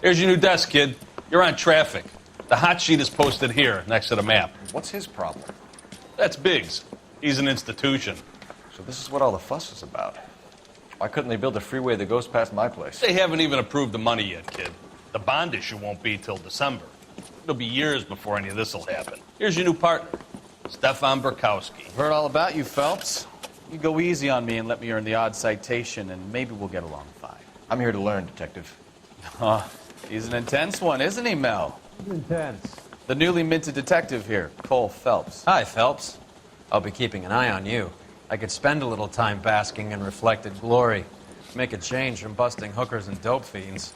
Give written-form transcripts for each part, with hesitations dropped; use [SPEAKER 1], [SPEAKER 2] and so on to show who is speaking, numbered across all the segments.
[SPEAKER 1] Here's your new desk, kid. You're on traffic. The hot sheet is posted here, next to the map.
[SPEAKER 2] What's his problem?
[SPEAKER 1] That's Biggs. He's an institution.
[SPEAKER 2] So this is what all the fuss is about. Why couldn't they build a freeway that goes past my place?
[SPEAKER 1] They haven't even approved the money yet, kid. The bond issue won't be till December. It'll be years before any of this will happen. Here's your new partner, Stefan Burkowski.
[SPEAKER 3] I've heard all about you, Phelps. You go easy on me and let me earn the odd citation, and maybe we'll get along fine.
[SPEAKER 2] I'm here to learn, Detective.
[SPEAKER 3] He's an intense one, isn't he, Mel?
[SPEAKER 4] Intense.
[SPEAKER 3] The newly minted detective here, Cole Phelps.
[SPEAKER 4] Hi, Phelps. I'll be keeping an eye on you. I could spend a little time basking in reflected glory. Make a change from busting hookers and dope fiends.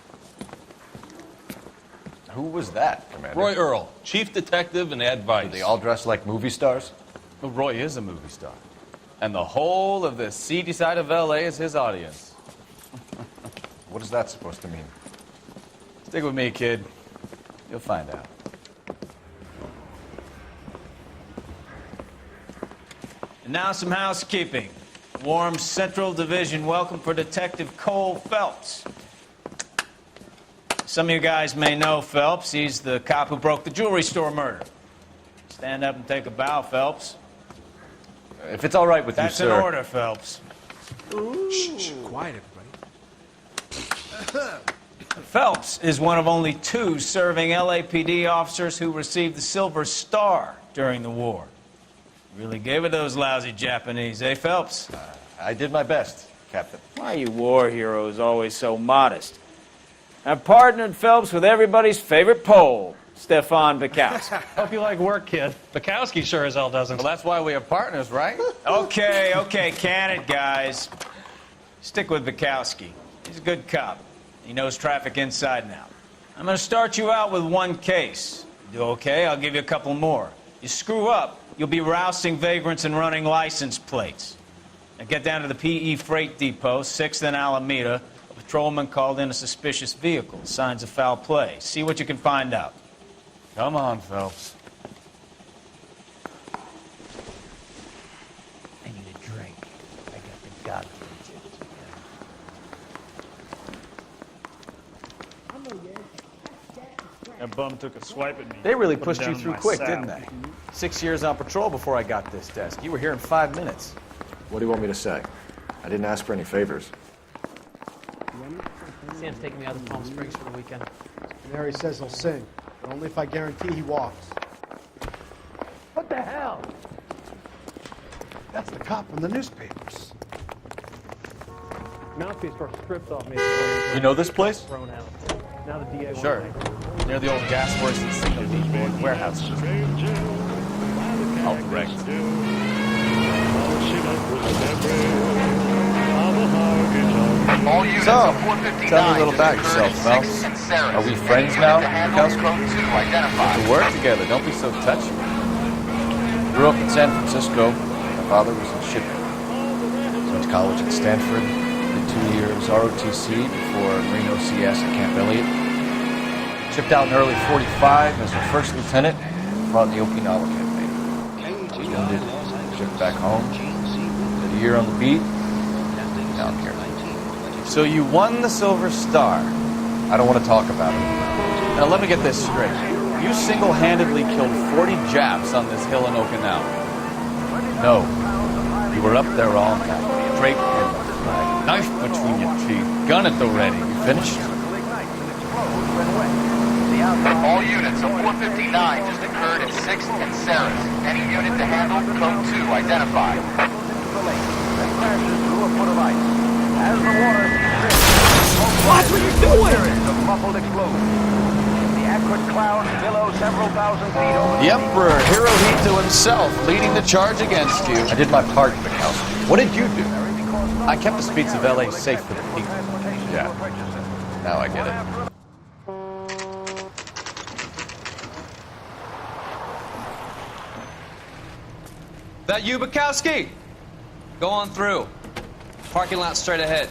[SPEAKER 2] Who was that, Commander?
[SPEAKER 1] Roy Earl, chief detective and advice.
[SPEAKER 2] Do they all dress like movie stars?
[SPEAKER 3] Well, Roy is a movie star. And the whole of the seedy side of L.A. is his audience.
[SPEAKER 2] What is that supposed to mean?
[SPEAKER 3] Stick with me, kid. You'll find out. And now some housekeeping. Warm Central Division welcome for Detective Cole Phelps. Some of you guys may know Phelps. He's the cop who broke the jewelry store murder. Stand up and take a bow, Phelps.
[SPEAKER 2] If it's all right with
[SPEAKER 3] That's
[SPEAKER 2] you, sir.
[SPEAKER 3] in order, Phelps.
[SPEAKER 4] Shh, quiet, everybody.
[SPEAKER 3] Phelps is one of only 2 serving LAPD officers who received the Silver Star during the war. Really gave it those lousy Japanese, eh, Phelps?
[SPEAKER 2] I did my best, Captain.
[SPEAKER 5] Why are you war heroes always so modest? I've partnered Phelps with everybody's favorite Pole, Stefan Burkowski.
[SPEAKER 6] Hope you like work, kid. Bukowski sure as hell doesn't.
[SPEAKER 3] Well, that's why we have partners, right? Okay, can it, guys. Stick with Burkowski. He's a good cop. He knows traffic inside and out. I'm going to start you out with 1 case. You do okay, I'll give you a couple more. You screw up, you'll be rousting vagrants and running license plates. Now get down to the PE Freight Depot, 6th and Alameda. A patrolman called in a suspicious vehicle. Signs of foul play. See what you can find out. Come on, Phelps.
[SPEAKER 5] I need a drink. I got the gun.
[SPEAKER 6] That bum took a swipe at me.
[SPEAKER 3] They really
[SPEAKER 6] Put
[SPEAKER 3] pushed
[SPEAKER 6] down
[SPEAKER 3] you through
[SPEAKER 6] my
[SPEAKER 3] quick,
[SPEAKER 6] sap.
[SPEAKER 3] didn't they? 6 years on patrol before I got this desk. You were here in 5 minutes.
[SPEAKER 2] What do you want me to say? I didn't ask for any favors.
[SPEAKER 7] Sam's taking me out of Palm Springs for the weekend.
[SPEAKER 8] Mary says he'll sing, but only if I guarantee he walks.
[SPEAKER 7] What the hell?
[SPEAKER 8] That's the cop from the newspapers.
[SPEAKER 6] Mouthpiece got stripped off me.
[SPEAKER 2] You know this place?
[SPEAKER 6] Thrown out. Now the DA won't
[SPEAKER 3] Sure.
[SPEAKER 6] make-
[SPEAKER 3] Near the old gas works and signal depot and warehouse. I'll direct.
[SPEAKER 9] So,
[SPEAKER 3] tell me a little about yourself, Phelps. Are we friends now, Burkowski? We can work together. Don't be so touchy.
[SPEAKER 2] Grew up in San Francisco. My father was in shipping. Went to college at Stanford. Did 2 years ROTC before Marine OCS at Camp Elliott. Shipped out in early '45 as a first lieutenant. Fought in the Okinawa campaign. Was wounded. Shipped back home. Did a year on the beat. Down here.
[SPEAKER 3] So you won the Silver Star.
[SPEAKER 2] I don't want to talk about it.
[SPEAKER 3] Now let me get this straight. You single-handedly killed 40 Japs on this hill in Okinawa.
[SPEAKER 2] No. You were up there all night. Draped in the flag. Knife between your teeth. Gun at the ready. You finished?
[SPEAKER 9] All units, a 459 just occurred at 6th and Sarah's. Any unit to handle, code 2 identified.
[SPEAKER 7] Watch what you're doing!
[SPEAKER 9] Muffled explosion. The acrid clouds billow several thousand feet over.
[SPEAKER 3] The Emperor, Hirohito himself, leading the charge against you.
[SPEAKER 2] I did my part, Burkowski. What did you do?
[SPEAKER 3] I kept the streets of L.A. safe for the people.
[SPEAKER 2] Yeah. Now I get it.
[SPEAKER 4] That you, Bukowski? Go on through. Parking lot straight ahead.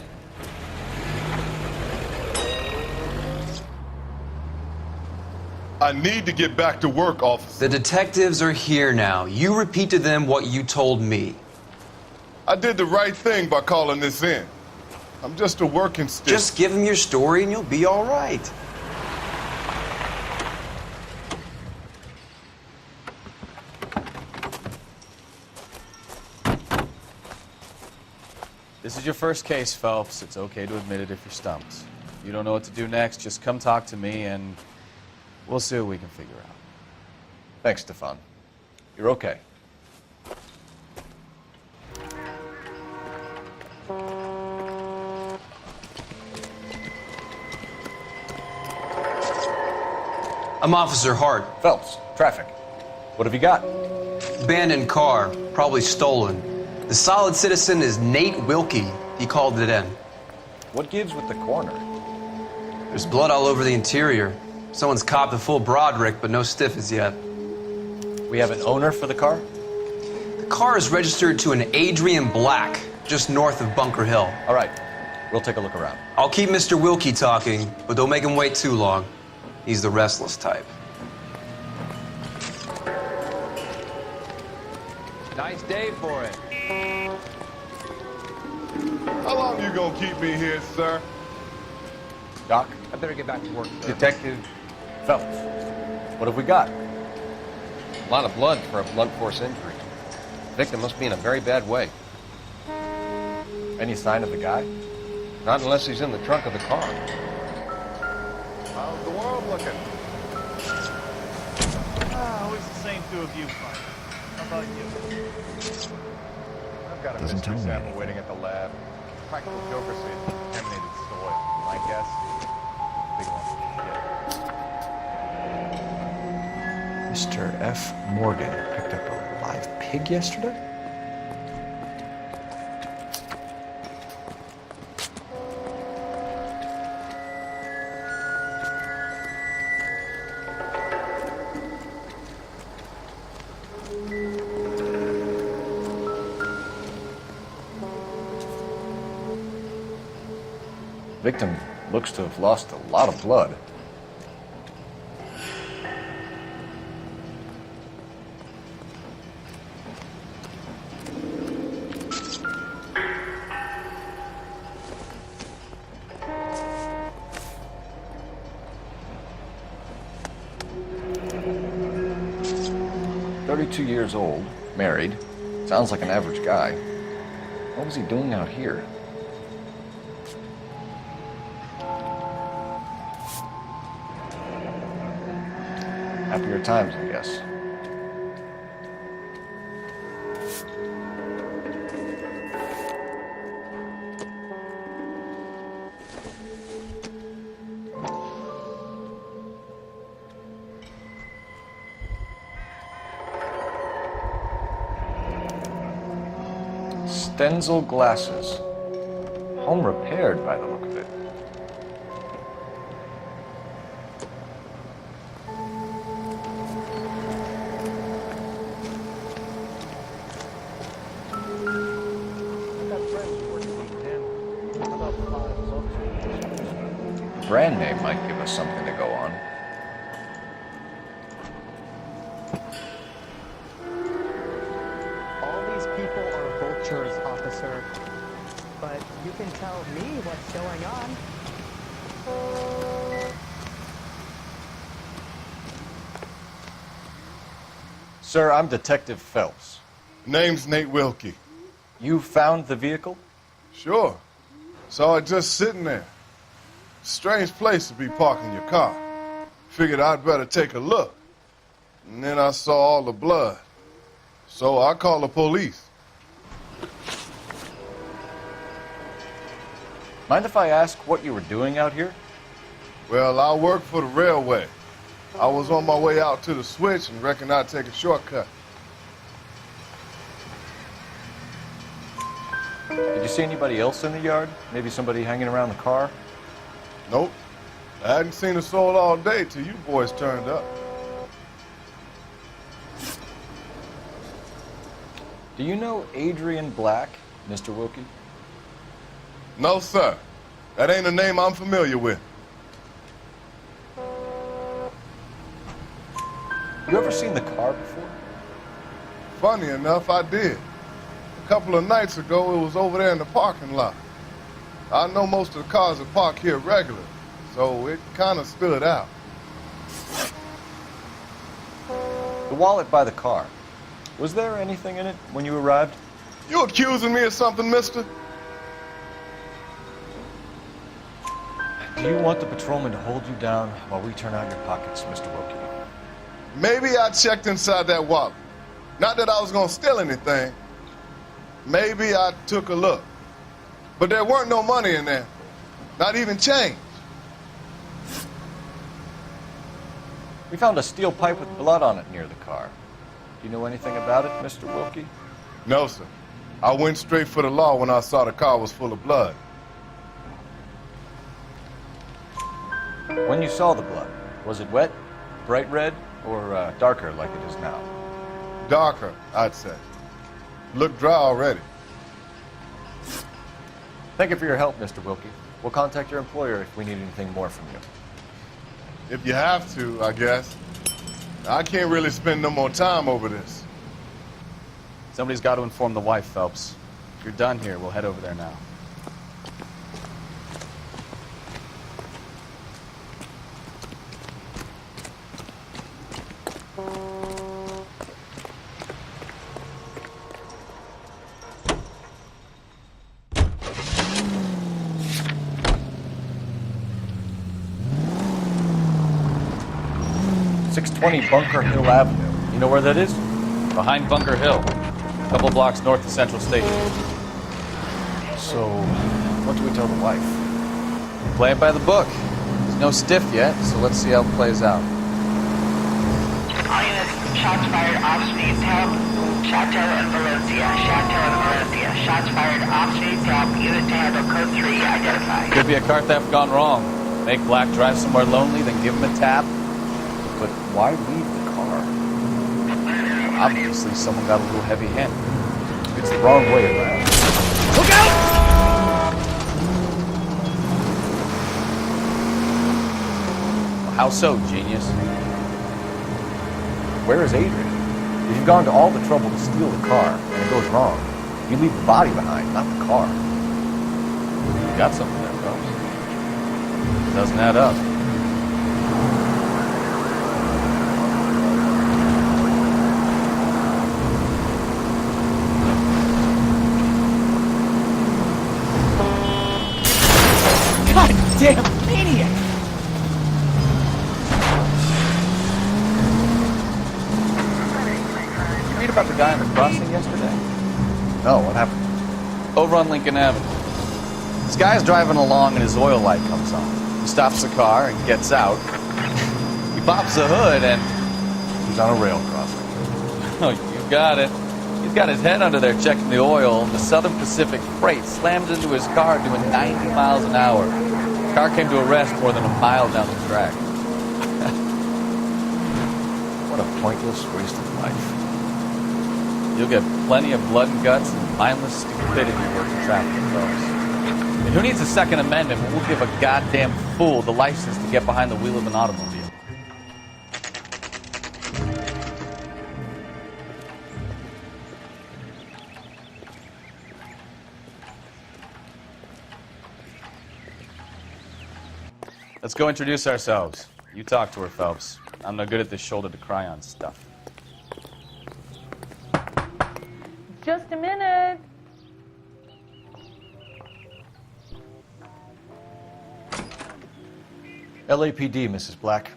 [SPEAKER 10] I need to get back to work, officer.
[SPEAKER 4] The detectives are here now. You repeat to them what you told me.
[SPEAKER 10] I did the right thing by calling this in. I'm just a working stick.
[SPEAKER 4] Just give them your story and you'll be all right.
[SPEAKER 2] This is your first case, Phelps. It's okay to admit it if you're stumped. If you don't know what to do next, just come talk to me and we'll see what we can figure out. Thanks, Stefan. You're okay.
[SPEAKER 11] I'm Officer Hart.
[SPEAKER 2] Phelps, traffic. What have you got?
[SPEAKER 11] Abandoned car, probably stolen. The solid citizen is Nate Wilkie. He called it in.
[SPEAKER 2] What gives with the coroner?
[SPEAKER 11] There's blood all over the interior. Someone's copped a full Broderick, but no stiff as yet.
[SPEAKER 2] We have an owner for the car?
[SPEAKER 11] The car is registered to an Adrian Black, just north of Bunker Hill.
[SPEAKER 2] All right, we'll take a look around.
[SPEAKER 11] I'll keep Mr. Wilkie talking, but don't make him wait too long. He's the restless type.
[SPEAKER 4] Nice day for it.
[SPEAKER 10] How long you gonna keep me here, sir?
[SPEAKER 2] Doc?
[SPEAKER 4] I better get back to work.
[SPEAKER 2] Detective Phelps. What have we got?
[SPEAKER 12] A lot of blood for a blunt force injury. The victim must be in a very bad way.
[SPEAKER 2] Any sign of the guy?
[SPEAKER 12] Not unless he's in the trunk of the car.
[SPEAKER 10] How's the world looking?
[SPEAKER 6] Always the same two of you fight. How about you?
[SPEAKER 10] I've got a
[SPEAKER 2] Doesn't tell
[SPEAKER 10] mystery
[SPEAKER 2] me
[SPEAKER 10] sample
[SPEAKER 2] anything.
[SPEAKER 10] waiting at the lab. Practical joker said it's contaminated soil. My guess, big one.
[SPEAKER 2] Mr. F. Morgan picked up a live pig yesterday? Victim looks to have lost a lot of blood. "32 years old, married. Sounds like an average guy. What was he doing out here?" Happier times, I guess. Stenzel glasses. Home repaired by the look of it. Brand name might give us something to go on.
[SPEAKER 13] All these people are vultures, officer. But you can tell me what's going on.
[SPEAKER 2] Sir, I'm Detective Phelps.
[SPEAKER 10] Name's Nate Wilkie.
[SPEAKER 2] You found the vehicle?
[SPEAKER 10] Sure. Saw it just sitting there. Strange place to be parking your car. Figured I'd better take a look. And then I saw all the blood. So I called the police.
[SPEAKER 2] Mind if I ask what you were doing out here?
[SPEAKER 10] Well, I work for the railway. I was on my way out to the switch and reckoned I'd take a shortcut.
[SPEAKER 2] Did you see anybody else in the yard? Maybe somebody hanging around the car?
[SPEAKER 10] Nope. I hadn't seen a soul all day till you boys turned up.
[SPEAKER 2] Do you know Adrian Black, Mr. Wilkie?
[SPEAKER 10] No, sir. That ain't a name I'm familiar with.
[SPEAKER 2] You ever seen the car before?
[SPEAKER 10] Funny enough, I did. A couple of nights ago, it was over there in the parking lot. I know most of the cars that park here regular, so it kind of stood out.
[SPEAKER 2] The wallet by the car. Was there anything in it when you arrived?
[SPEAKER 10] You accusing me of something, mister?
[SPEAKER 2] Do you want the patrolman to hold you down while we turn out your pockets, Mr. Wilkie?
[SPEAKER 10] Maybe I checked inside that wallet. Not that I was gonna steal anything. Maybe I took a look. But there weren't no money in there. Not even change.
[SPEAKER 2] We found a steel pipe with blood on it near the car. Do you know anything about it, Mr. Wilkie?
[SPEAKER 10] No, sir. I went straight for the law when I saw the car was full of blood.
[SPEAKER 2] When you saw the blood, was it wet, bright red, or darker like it is now?
[SPEAKER 10] Darker, I'd say. Looked dry already.
[SPEAKER 2] Thank you for your help, Mr. Wilkie. We'll contact your employer if we need anything more from you.
[SPEAKER 10] If you have to, I guess. I can't really spend no more time over this.
[SPEAKER 14] Somebody's got to inform the wife, Phelps. If you're done here, we'll head over there now.
[SPEAKER 2] Bunker Hill Avenue. You know where that is?
[SPEAKER 14] Behind Bunker Hill, a couple blocks north of Central Station.
[SPEAKER 2] So, what do we tell the wife?
[SPEAKER 14] Play it by the book. There's no stiff yet, so let's see how it plays out.
[SPEAKER 15] All units, shots fired off-speed, help. Chateau and Valencia. Chateau and Valencia. Shots fired off-speed, help. Unit to handle code 3 identified.
[SPEAKER 14] Could be a car theft gone wrong. Make Black drive somewhere lonely, then give him a tap.
[SPEAKER 2] But why leave the car?
[SPEAKER 14] Obviously, someone got a little heavy-handed.
[SPEAKER 2] It's the wrong way around.
[SPEAKER 14] Look out! Well, how so, genius?
[SPEAKER 2] Where is Adrian? If you've gone to all the trouble to steal the car, and it goes wrong, you leave the body behind, not the car.
[SPEAKER 14] You got something there, Phelps. It doesn't add up.
[SPEAKER 7] Damn maniac!
[SPEAKER 14] You read about the guy on the crossing yesterday?
[SPEAKER 2] No, what happened?
[SPEAKER 14] Over on Lincoln Avenue. This guy's driving along and his oil light comes on. He stops the car and gets out. He pops the hood and...
[SPEAKER 2] He's on a rail crossing.
[SPEAKER 14] Oh, you got it. He's got his head under there checking the oil, and the Southern Pacific freight slams into his car doing 90 miles an hour. The car came to a rest more than a mile down the track.
[SPEAKER 2] What a pointless waste of life.
[SPEAKER 14] You'll get plenty of blood and guts and mindless stupidity working traffic, folks. And who needs a Second Amendment when we'll give a goddamn fool the license to get behind the wheel of an automobile? Let's go introduce ourselves. You talk to her, Phelps. I'm no good at this shoulder-to-cry-on stuff.
[SPEAKER 16] Just a minute.
[SPEAKER 2] LAPD, Mrs. Black.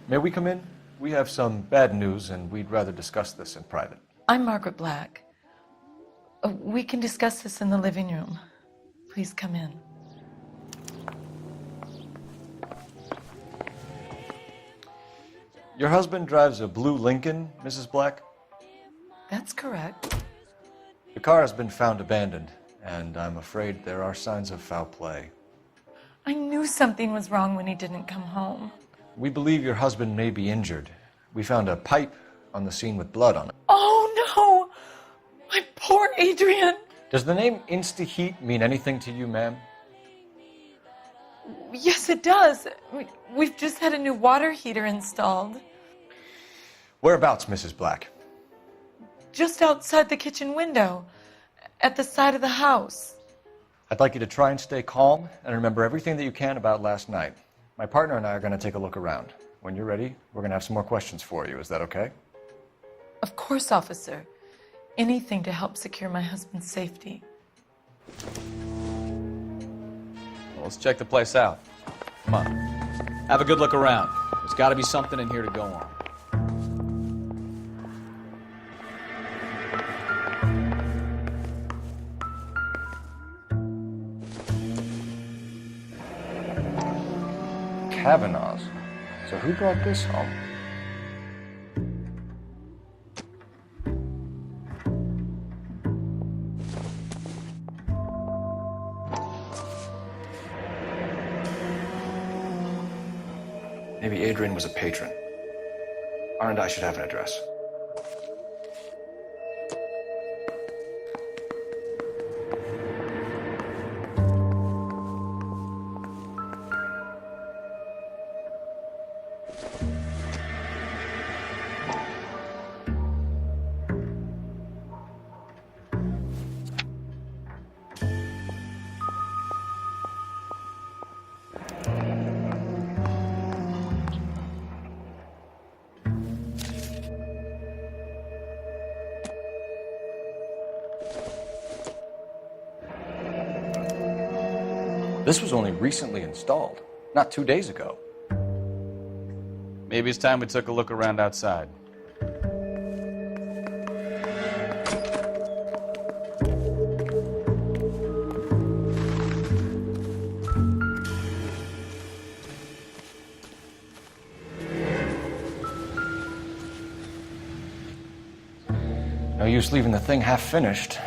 [SPEAKER 2] May we come in? We have some bad news, and we'd rather discuss this in private.
[SPEAKER 16] I'm Margaret Black. We can discuss this in the living room. Please come in.
[SPEAKER 2] Your husband drives a blue Lincoln, Mrs. Black?
[SPEAKER 16] That's correct.
[SPEAKER 2] The car has been found abandoned, and I'm afraid there are signs of foul play.
[SPEAKER 16] I knew something was wrong when he didn't come home.
[SPEAKER 2] We believe your husband may be injured. We found a pipe on the scene with blood on it.
[SPEAKER 16] Oh, no! My poor Adrian!
[SPEAKER 2] Does the name Insta-Heat mean anything to you, ma'am?
[SPEAKER 16] Yes, it does. We've just had a new water heater installed.
[SPEAKER 2] Whereabouts, Mrs. Black?
[SPEAKER 16] Just outside the kitchen window, at the side of the house.
[SPEAKER 2] I'd like you to try and stay calm and remember everything that you can about last night. My partner and I are going to take a look around. When you're ready, we're going to have some more questions for you. Is that okay?
[SPEAKER 16] Of course, officer. Anything to help secure my husband's safety.
[SPEAKER 14] Well, let's check the place out.
[SPEAKER 2] Come on. Have a good look around. There's got to be something in here to go on. Kavanaugh's. So who brought this home? Maybe Adrian was a patron. R&I should have an address. This was only recently installed, not 2 days ago.
[SPEAKER 14] Maybe it's time we took a look around outside.
[SPEAKER 2] No use leaving the thing half finished.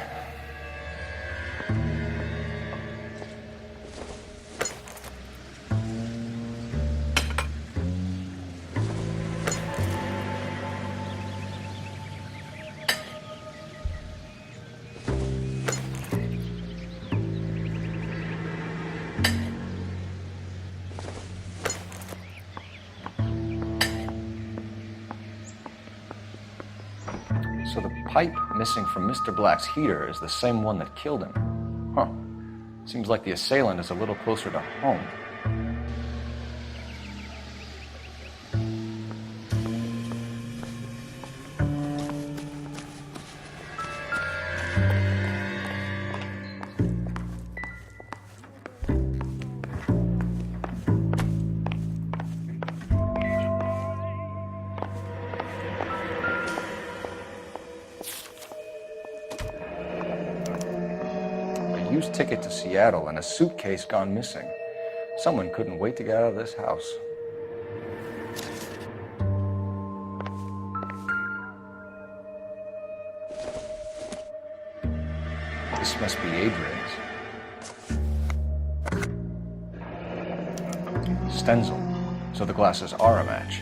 [SPEAKER 2] So the pipe missing from Mr. Black's heater is the same one that killed him. Huh. Seems like the assailant is a little closer to home. Used ticket to Seattle and a suitcase gone missing. Someone couldn't wait to get out of this house. This must be Adrian's. Stenzel. So the glasses are a match.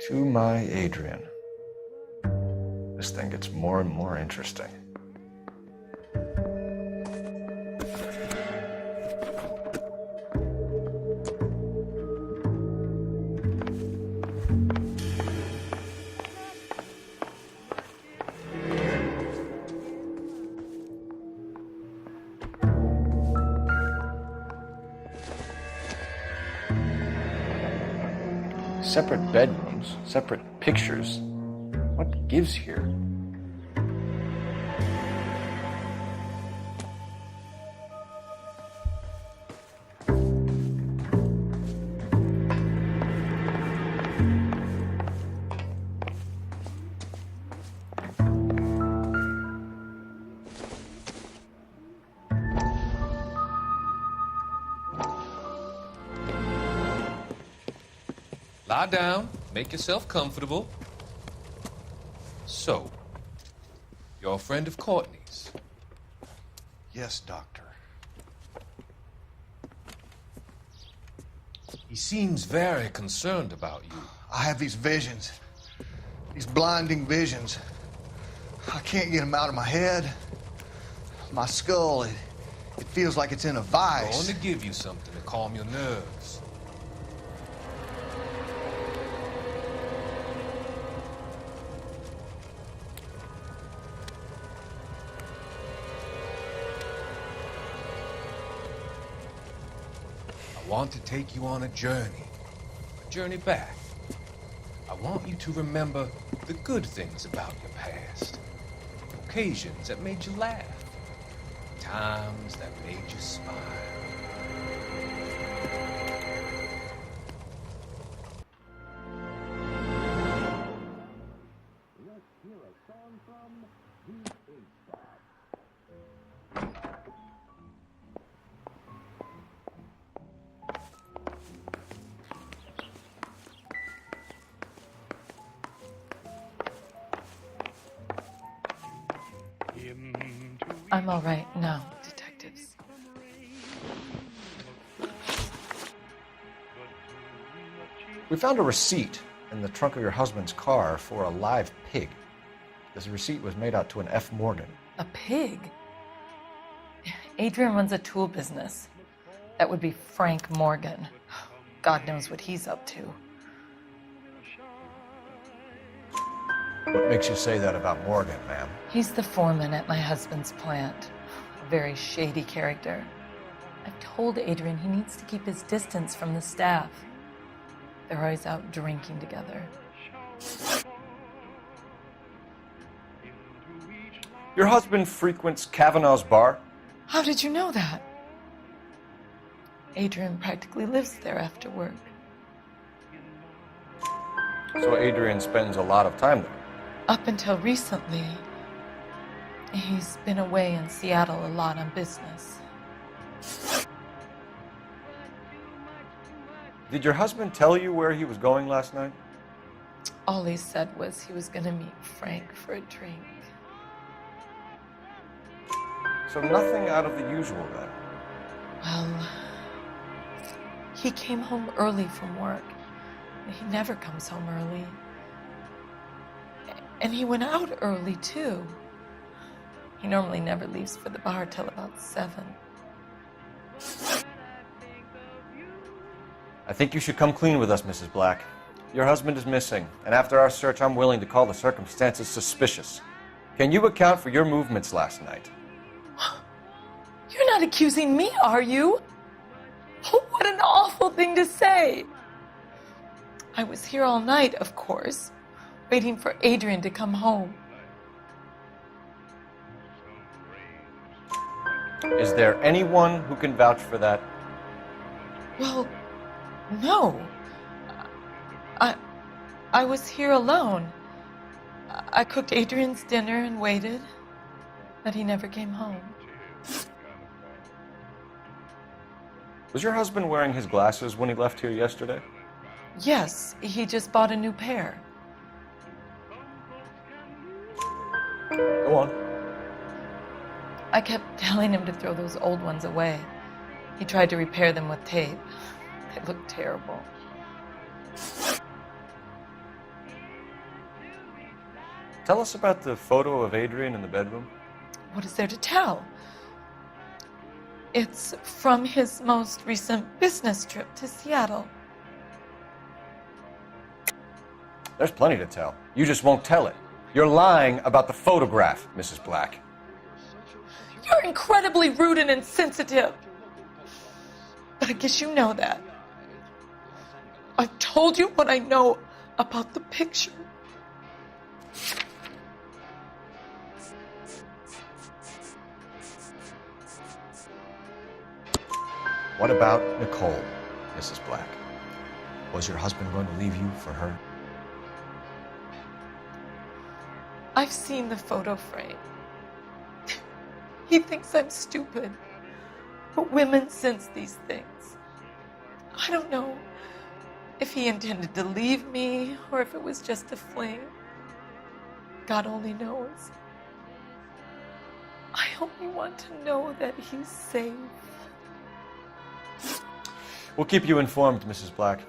[SPEAKER 2] To my Adrian. This thing gets more and more interesting. Separate bedrooms, separate pictures. What gives here?
[SPEAKER 17] Lie down, make yourself comfortable. So, you're a friend of Courtney's?
[SPEAKER 18] Yes, Doctor.
[SPEAKER 17] He seems very concerned about you.
[SPEAKER 18] I have these visions, these blinding visions. I can't get them out of my head. My skull, it feels like it's in a vice.
[SPEAKER 17] I want to give you something to calm your nerves. want to take you on a journey back. I want you to remember the good things about your past, occasions that made you laugh, times that made you smile.
[SPEAKER 16] I'm all right now, detectives.
[SPEAKER 2] We found a receipt in the trunk of your husband's car for a live pig. This receipt was made out to an F. Morgan.
[SPEAKER 16] A pig? Adrian runs a tool business. That would be Frank Morgan. God knows what he's up to.
[SPEAKER 2] What makes you say that about Morgan, ma'am?
[SPEAKER 16] He's the foreman at my husband's plant. A very shady character. I've told Adrian he needs to keep his distance from the staff. They're always out drinking together.
[SPEAKER 2] Your husband frequents Kavanaugh's bar?
[SPEAKER 16] How did you know that? Adrian practically lives there after work.
[SPEAKER 2] So Adrian spends a lot of time there?
[SPEAKER 16] Up until recently, he's been away in Seattle a lot on business.
[SPEAKER 2] Did your husband tell you where he was going last night?
[SPEAKER 16] All he said was he was going to meet Frank for a drink.
[SPEAKER 2] So nothing out of the usual then?
[SPEAKER 16] Well, he came home early from work. He never comes home early. And he went out early, too. He normally never leaves for the bar till about 7.
[SPEAKER 2] I think you should come clean with us, Mrs. Black. Your husband is missing, and after our search, I'm willing to call the circumstances suspicious. Can you account for your movements last night?
[SPEAKER 16] You're not accusing me, are you? What an awful thing to say. I was here all night, of course, waiting for Adrian to come home.
[SPEAKER 2] Is there anyone who can vouch for that?
[SPEAKER 16] Well, no. I was here alone. I cooked Adrian's dinner and waited, but he never came home.
[SPEAKER 2] Was your husband wearing his glasses when he left here yesterday?
[SPEAKER 16] Yes, he just bought a new pair.
[SPEAKER 2] Go on.
[SPEAKER 16] I kept telling him to throw those old ones away. He tried to repair them with tape. They looked terrible.
[SPEAKER 2] Tell us about the photo of Adrian in the bedroom.
[SPEAKER 16] What is there to tell? It's from his most recent business trip to Seattle.
[SPEAKER 2] There's plenty to tell. You just won't tell it. You're lying about the photograph, Mrs. Black.
[SPEAKER 16] You're incredibly rude and insensitive. But I guess you know that. I've told you what I know about the picture.
[SPEAKER 2] What about Nicole, Mrs. Black? Was your husband going to leave you for her?
[SPEAKER 16] I've seen the photo frame. He thinks I'm stupid. But women sense these things. I don't know if he intended to leave me or if it was just a fling. God only knows. I only want to know that he's safe.
[SPEAKER 2] We'll keep you informed, Mrs. Black.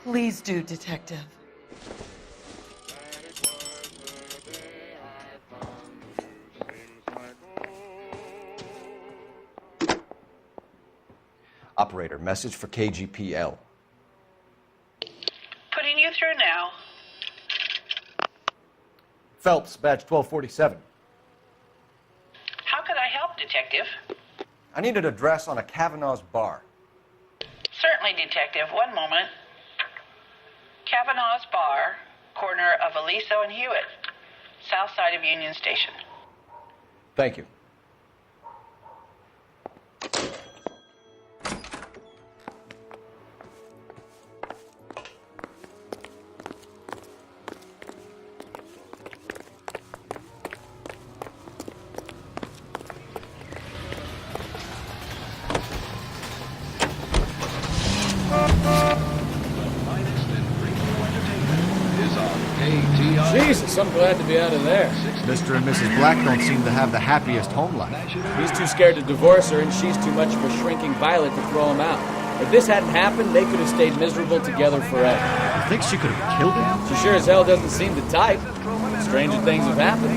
[SPEAKER 16] Please do, Detective.
[SPEAKER 2] Operator, message for KGPL.
[SPEAKER 15] Putting you through now.
[SPEAKER 2] Phelps, badge 1247.
[SPEAKER 15] How could I help, Detective?
[SPEAKER 2] I need an address on a Kavanaugh's bar.
[SPEAKER 15] Certainly, Detective. One moment. Kavanaugh's Bar, corner of Aliso and Hewitt, south side of Union Station.
[SPEAKER 2] Thank you.
[SPEAKER 14] Jesus, I'm glad to be out of there.
[SPEAKER 2] Mr. and Mrs. Black don't seem to have the happiest home life.
[SPEAKER 14] He's too scared to divorce her, and she's too much of a shrinking violet to throw him out. If this hadn't happened, they could have stayed miserable together forever.
[SPEAKER 2] You think she could have killed him?
[SPEAKER 14] She sure as hell doesn't seem the type. Stranger things have happened.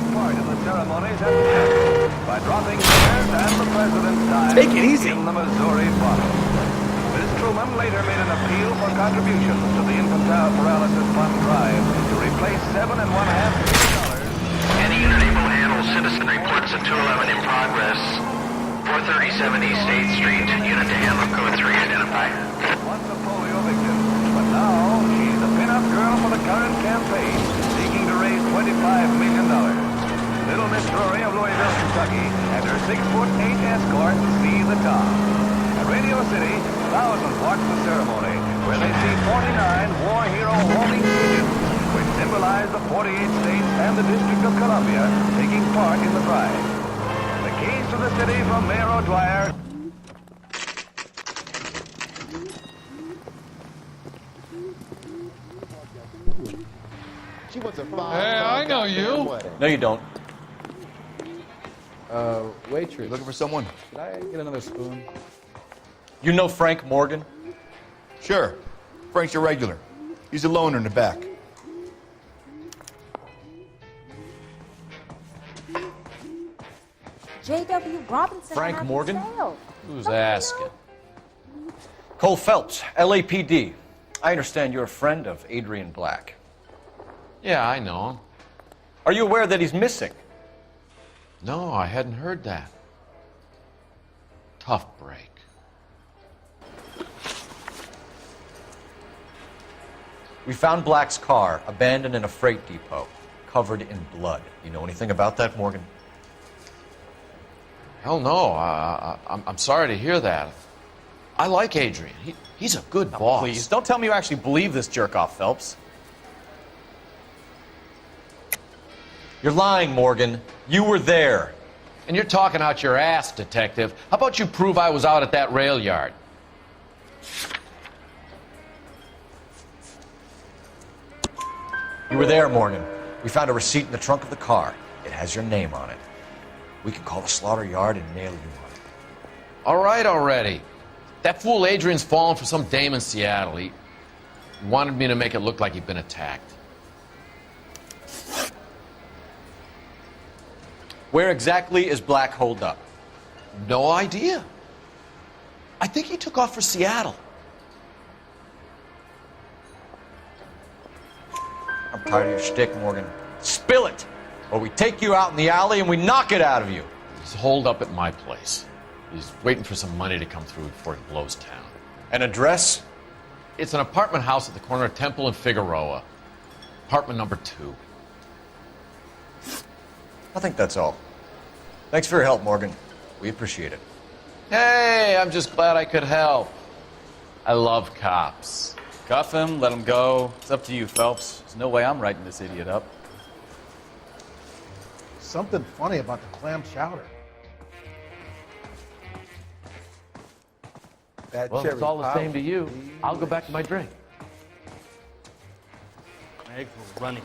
[SPEAKER 19] By dropping chairs and the president's died
[SPEAKER 14] Take it easy.
[SPEAKER 19] in the Missouri bottle. Ms. Truman later made an appeal for contributions to the Infantile Paralysis Fund Drive to replace $7.5 million.
[SPEAKER 9] Any unit able to handle citizen reports at 211 in progress. 437 East 8th Street. Unit to handle code 3 identified.
[SPEAKER 19] Once a polio victim, but now she's a pin-up girl for the current campaign, seeking to raise $25 million. Little Miss Rory of Louisville, Kentucky, and her 6'8" escort see the top. At Radio City, thousands watch the ceremony, where they see 49 war hero homing pigeons, which symbolize the 48 states and the District of Columbia taking part in the prize. The keys to the city from Mayor O'Dwyer.
[SPEAKER 18] She wants a
[SPEAKER 20] Hey, I know you.
[SPEAKER 2] No, you don't.
[SPEAKER 14] Waitress.
[SPEAKER 2] Looking for someone?
[SPEAKER 14] Should I get another spoon?
[SPEAKER 2] You know Frank Morgan?
[SPEAKER 18] Sure. Frank's a regular. He's a loner in the back.
[SPEAKER 21] J.W. Robinson.
[SPEAKER 2] Frank Morgan?
[SPEAKER 14] Who's asking?
[SPEAKER 2] Cole Phelps, LAPD. I understand you're a friend of Adrian Black.
[SPEAKER 20] Yeah, I know him.
[SPEAKER 2] Are you aware that he's missing?
[SPEAKER 20] No, I hadn't heard that. Tough break.
[SPEAKER 2] We found Black's car abandoned in a freight depot, covered in blood. You know anything about that, Morgan?
[SPEAKER 20] Hell no. I'm sorry to hear that. I like Adrian. He's a good boss.
[SPEAKER 2] Please, don't tell me you actually believe this jerk-off, Phelps. You're lying, Morgan. You were there.
[SPEAKER 20] And you're talking out your ass, detective. How about you prove I was out at that rail yard?
[SPEAKER 2] You were there, Morgan. We found a receipt in the trunk of the car. It has your name on it. We can call the slaughter yard and nail you on it.
[SPEAKER 20] All right already. That fool Adrian's fallen for some dame in Seattle. He wanted me to make it look like he'd been attacked.
[SPEAKER 2] Where exactly is Black holed up?
[SPEAKER 20] No idea. I think he took off for Seattle.
[SPEAKER 2] I'm tired of your shtick, Morgan. Spill it, or we take you out in the alley and we knock it out of you.
[SPEAKER 20] He's holed up at my place. He's waiting for some money to come through before he blows town.
[SPEAKER 2] An address?
[SPEAKER 20] It's an apartment house at the corner of Temple and Figueroa. Apartment number 2.
[SPEAKER 2] I think that's all. Thanks for your help, Morgan. We appreciate it.
[SPEAKER 20] Hey, I'm just glad I could help. I love cops.
[SPEAKER 14] Cuff him, let him go. It's up to you, Phelps. There's no way I'm writing this idiot up.
[SPEAKER 8] Something funny about the clam chowder. That
[SPEAKER 20] Well, if it's all the same to you, I'll go back to my drink.
[SPEAKER 6] My eggs were running.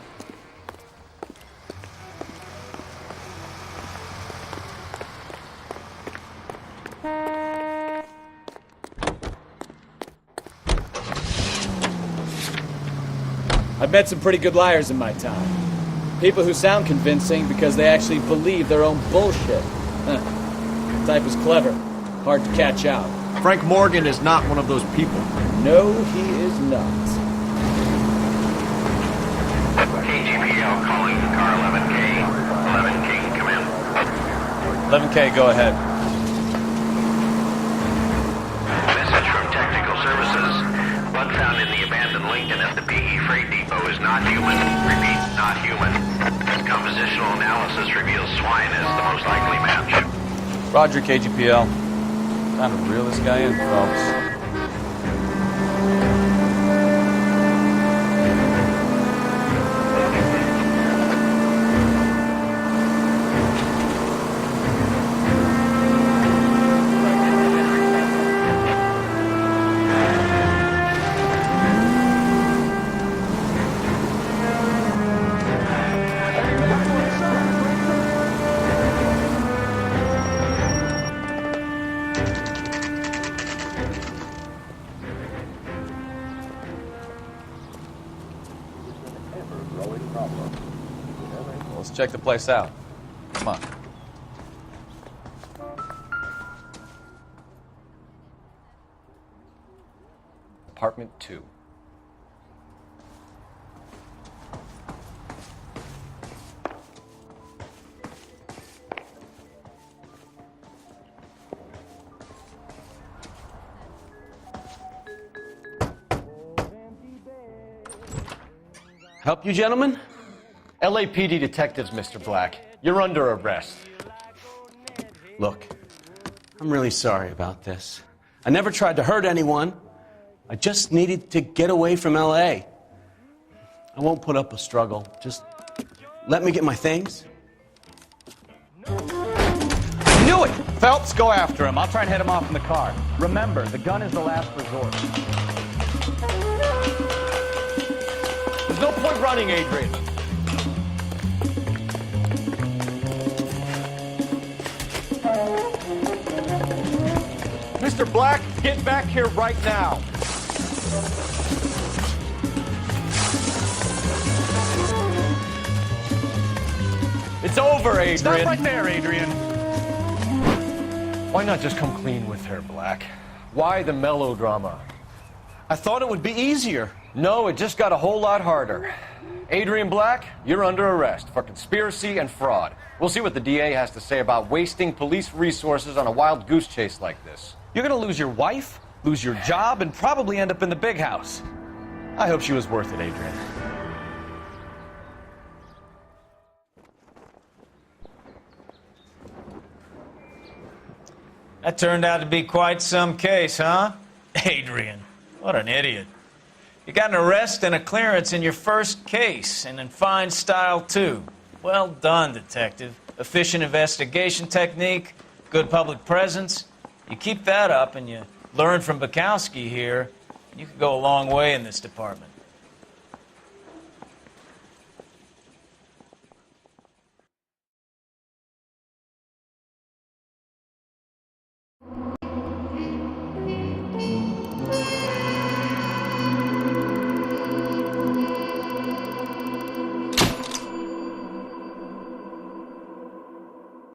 [SPEAKER 14] I've met some pretty good liars in my time. People who sound convincing because they actually believe their own bullshit. Huh. The type is clever, hard to catch out.
[SPEAKER 2] Frank Morgan is not one of those people.
[SPEAKER 14] No, he is not.
[SPEAKER 9] KGPL calling car 11K. 11K, come in.
[SPEAKER 14] 11K, go ahead.
[SPEAKER 9] Message from Technical Services. is not human. Repeat, not human. Compositional analysis reveals swine as the most likely match.
[SPEAKER 14] Roger, KGPL. Time to reel this guy in, folks. Let's check the place out. Come on.
[SPEAKER 12] Apartment 2.
[SPEAKER 21] Help you, gentlemen? LAPD detectives, Mr. Black. You're under arrest.
[SPEAKER 22] Look, I'm really sorry about this. I never tried to hurt anyone. I just needed to get away from LA. I won't put up a struggle. Just let me get my things.
[SPEAKER 14] Knew it! Phelps, go after him. I'll try and head him off in the car. Remember, the gun is the last resort.
[SPEAKER 21] There's no point running, Adrian. Mr. Black, get back here right now. It's over, Adrian.
[SPEAKER 14] Stop right there, Adrian.
[SPEAKER 21] Why not just come clean with her, Black? Why the melodrama?
[SPEAKER 22] I thought it would be easier.
[SPEAKER 21] No, it just got a whole lot harder. Adrian Black, you're under arrest for conspiracy and fraud. We'll see what the DA has to say about wasting police resources on a wild goose chase like this.
[SPEAKER 14] You're gonna lose your wife, lose your job, and probably end up in the big house.
[SPEAKER 21] I hope she was worth it, Adrian.
[SPEAKER 3] That turned out to be quite some case, huh? Adrian, what an idiot. You got an arrest and a clearance in your first case, and in fine style, too. Well done, detective. Efficient investigation technique, good public presence. You keep that up and you learn from Bukowski here, and you could go a long way in this department.